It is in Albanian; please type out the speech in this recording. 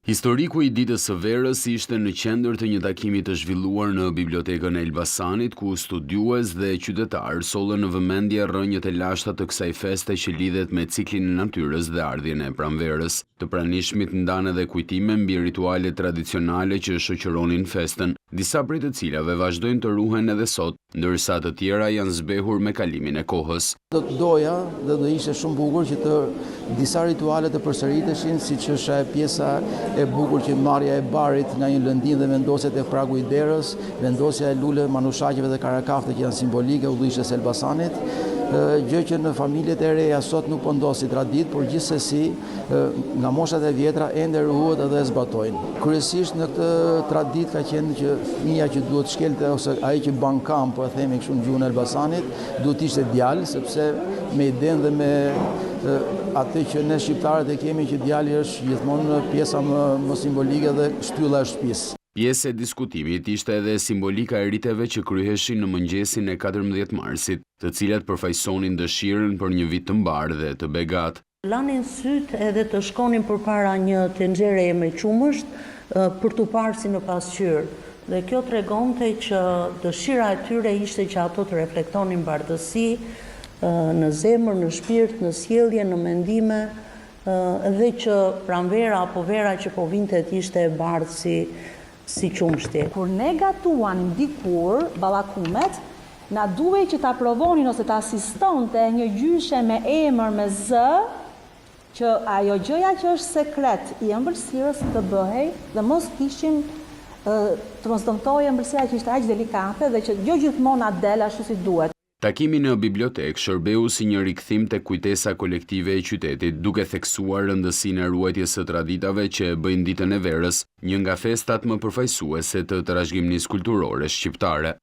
Historiku i ditës së verës ishte në qendër të një takimi të zhvilluar në Bibliotekën e Elbasanit, ku studiues dhe qytetarë sollën në vëmendje rrënjët e lashta të kësaj feste që lidhet me ciklin e natyrës dhe ardhjen e pranverës. Të pranishmit ndan edhe kujtime mbi ritualet tradicionale që shoqëronin festën, disa prej të cilave vazhdojnë të ruhen edhe sot, ndërsa të tjera janë zbehur me kalimin e kohës. Do të doja dhe do ishte shumë bukur që disa rituale të përsëriteshin, siç është pjesa e bukur që marrja e barit nga një lëndim dhe vendosjet e pragu i derës, vendosja e lule, manushaqeve dhe karakafte që janë simbolike udhëheqëses së Elbasanit, gjë që në familjet e reja sot nuk po ndodh si traditë, por gjithsesi nga moshat e vjetra ende ruhet edhe e zbatojnë. Kryesisht në këtë traditë ka qenë që fëmia që duhet shkelte ose ai që ban kamp, po e themi kështu në gjuhën e Elbasanit, duhet të ishte djalë, sepse me idenë dhe me atë që ne shqiptarët e kemi që djali është gjithmonë pjesa më simbolike dhe shtylla e shtëpisë. Pjesë e diskutimit ishte edhe simbolika e riteve që kryheshin në mëngjesin e 14 marsit, të cilat përfaqësonin dëshirën për një vit të mbar dhe të begat. Lanin syt edhe të shkonin përpara një tenxhereje me qumësht për t'u parë si në pasqyrë. Dhe kjo tregonte që dëshira e tyre ishte që ato të reflektonin bardhësi në zemër, në shpirt, në sjellje, në mendime, dhe që pranvera apo vera që po vinte ishte e bardhë si qumshti. Kur ne gatuanim dikur ballakumet, na duhej që ta provonin ose ta asistonte një gjyshe me emër me Z, që ajo gjëja që është sekret i ëmbëlsirës të bëhej dhe mos kishim të mos dëmtojë ëmbëlsira që ishte aq delikate dhe që jo gjithmonë atë del ashtu si duhet. Takimi në bibliotekë shërbeu si një rikthim tek kujtesa kolektive e qytetit, duke theksuar rëndësinë e ruajtjes së traditave që bëjnë ditën e verës një nga festat më përfaqësuese të trashëgimisë kulturore shqiptare.